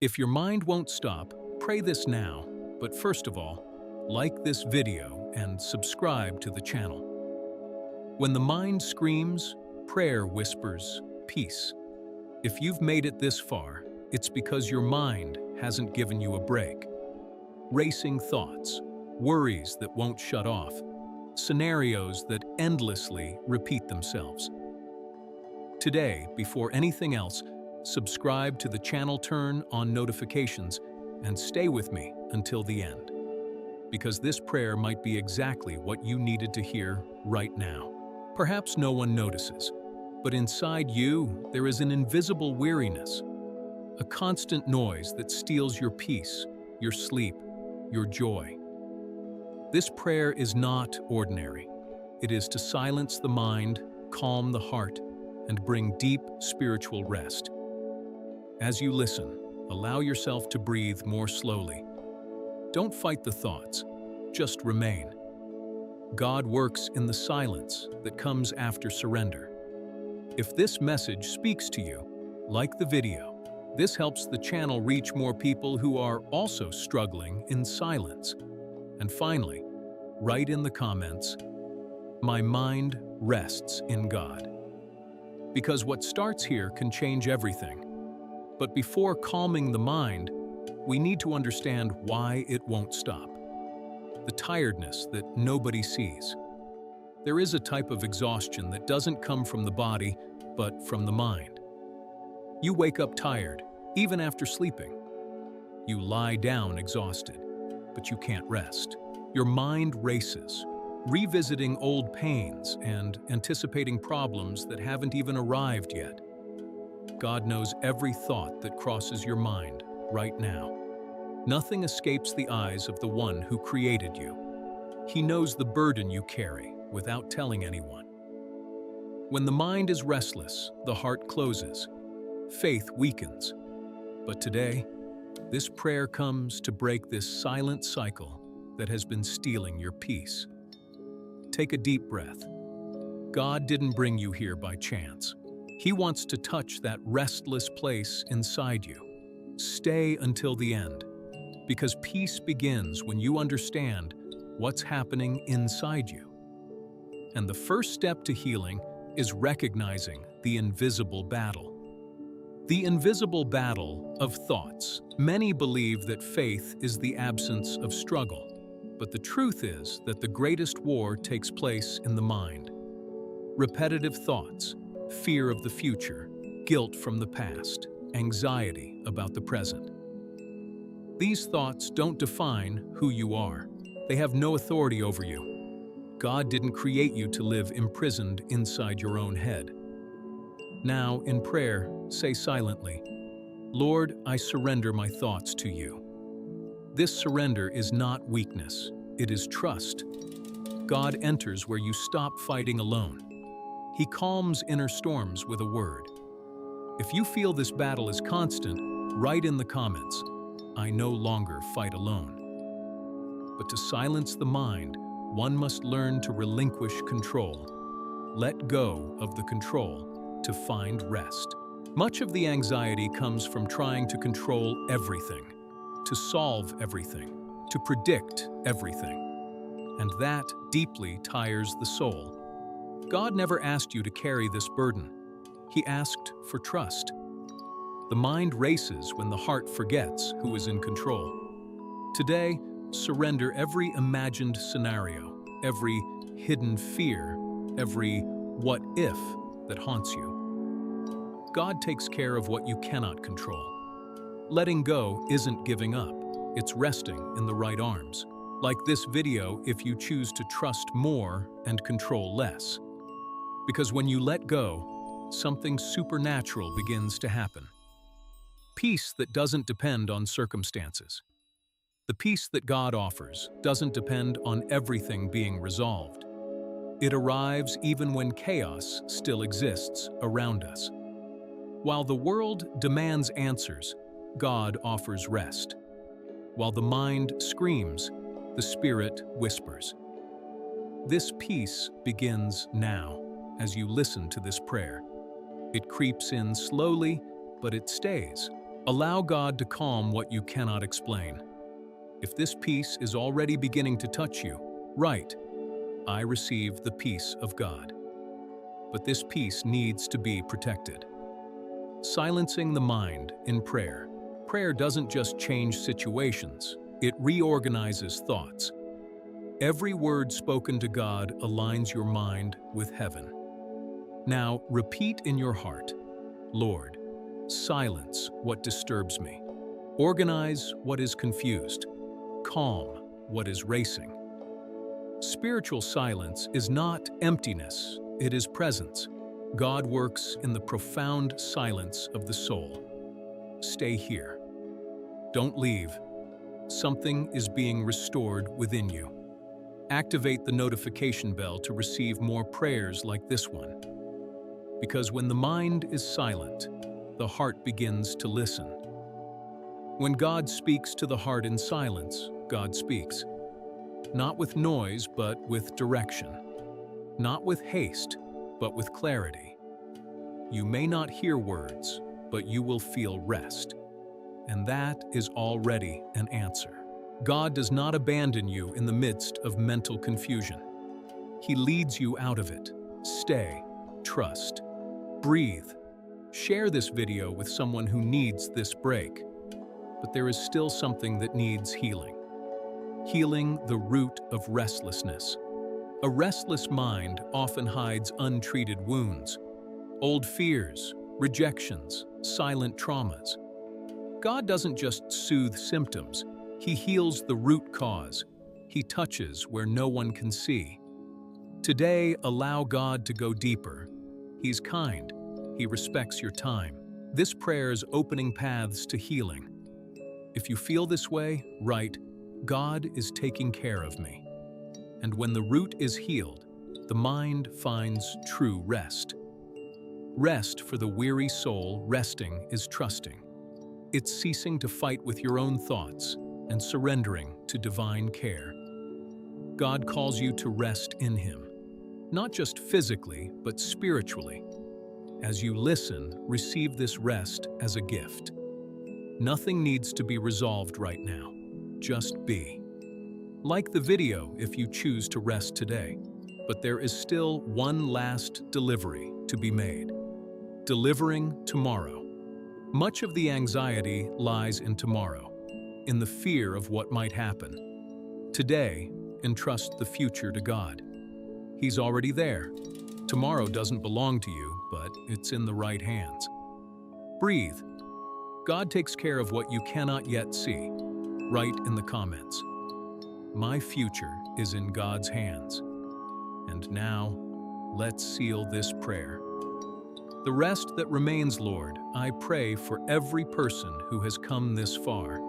If your mind won't stop, pray this now. But first of all, like this video and subscribe to the channel. When the mind screams, prayer whispers peace. If you've made it this far, it's because your mind hasn't given you a break. Racing thoughts, worries that won't shut off, scenarios that endlessly repeat themselves. Today, before anything else, subscribe to the channel, turn on notifications, and stay with me until the end. Because this prayer might be exactly what you needed to hear right now. Perhaps no one notices, but inside you there is an invisible weariness, a constant noise that steals your peace, your sleep, your joy. This prayer is not ordinary. It is to silence the mind, calm the heart, and bring deep spiritual rest. As you listen, allow yourself to breathe more slowly. Don't fight the thoughts, just remain. God works in the silence that comes after surrender. If this message speaks to you, like the video. This helps the channel reach more people who are also struggling in silence. And finally, write in the comments, "My mind rests in God." Because what starts here can change everything. But before calming the mind, we need to understand why it won't stop. The tiredness that nobody sees. There is a type of exhaustion that doesn't come from the body, but from the mind. You wake up tired, even after sleeping. You lie down exhausted, but you can't rest. Your mind races, revisiting old pains and anticipating problems that haven't even arrived yet. God knows every thought that crosses your mind right now. Nothing escapes the eyes of the one who created you. He knows the burden you carry without telling anyone. When the mind is restless, the heart closes, faith weakens. But today, this prayer comes to break this silent cycle that has been stealing your peace. Take a deep breath. God didn't bring you here by chance. He wants to touch that restless place inside you. Stay until the end, because peace begins when you understand what's happening inside you. And the first step to healing is recognizing the invisible battle. The invisible battle of thoughts. Many believe that faith is the absence of struggle, but the truth is that the greatest war takes place in the mind. Repetitive thoughts, fear of the future, guilt from the past, anxiety about the present. These thoughts don't define who you are. They have no authority over you. God didn't create you to live imprisoned inside your own head. Now, in prayer, say silently, "Lord, I surrender my thoughts to you." This surrender is not weakness, it is trust. God enters where you stop fighting alone. He calms inner storms with a word. If you feel this battle is constant, write in the comments, "I no longer fight alone." But to silence the mind, one must learn to relinquish control. Let go of the control to find rest. Much of the anxiety comes from trying to control everything, to solve everything, to predict everything. And that deeply tires the soul. God never asked you to carry this burden. He asked for trust. The mind races when the heart forgets who is in control. Today, surrender every imagined scenario, every hidden fear, every what if that haunts you. God takes care of what you cannot control. Letting go isn't giving up, it's resting in the right arms. Like this video if you choose to trust more and control less. Because when you let go, something supernatural begins to happen. Peace that doesn't depend on circumstances. The peace that God offers doesn't depend on everything being resolved. It arrives even when chaos still exists around us. While the world demands answers, God offers rest. While the mind screams, the spirit whispers. This peace begins now, as you listen to this prayer. It creeps in slowly, but it stays, Allow God to calm what you cannot explain. If this peace is already beginning to touch you, write, "I receive the peace of God." But this peace needs to be protected. Silencing the mind in prayer. Prayer doesn't just change situations, it reorganizes thoughts. Every word spoken to God aligns your mind with heaven. Now, repeat in your heart, "Lord, silence what disturbs me. Organize what is confused. Calm what is racing." Spiritual silence is not emptiness, it is presence. God works in the profound silence of the soul. Stay here. Don't leave. Something is being restored within you. Activate the notification bell to receive more prayers like this one. Because when the mind is silent, the heart begins to listen. When God speaks to the heart in silence, God speaks. Not with noise, but with direction. Not with haste, but with clarity. You may not hear words, but you will feel rest. And that is already an answer. God does not abandon you in the midst of mental confusion. He leads you out of it. Stay, trust, breathe. Share this video with someone who needs this break. But there is still something that needs healing. Healing the root of restlessness. A restless mind often hides untreated wounds, old fears, rejections, silent traumas. God doesn't just soothe symptoms, He heals the root cause. He touches where no one can see. Today, allow God to go deeper. He's kind. He respects your time. This prayer is opening paths to healing. If you feel this way, write, "God is taking care of me." And when the root is healed, the mind finds true rest. Rest for the weary soul, resting is trusting. It's ceasing to fight with your own thoughts and surrendering to divine care. God calls you to rest in Him, not just physically, but spiritually. As you listen, receive this rest as a gift. Nothing needs to be resolved right now. Just be. Like the video if you choose to rest today. But there is still one last delivery to be made. Delivering tomorrow. Much of the anxiety lies in tomorrow, in the fear of what might happen. Today, entrust the future to God. He's already there. Tomorrow doesn't belong to you, but it's in the right hands. Breathe. God takes care of what you cannot yet see. Write in the comments, "My future is in God's hands." And now, let's seal this prayer. The rest that remains, Lord, I pray for every person who has come this far.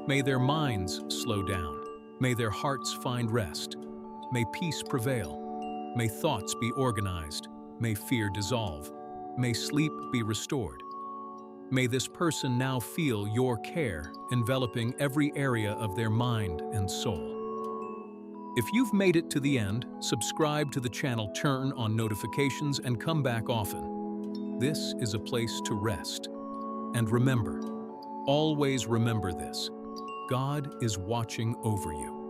May their minds slow down. May their hearts find rest. May peace prevail. May thoughts be organized. May fear dissolve. May sleep be restored. May this person now feel your care enveloping every area of their mind and soul. If you've made it to the end, subscribe to the channel, turn on notifications, and come back often. This is a place to rest. And remember, always remember this: God is watching over you.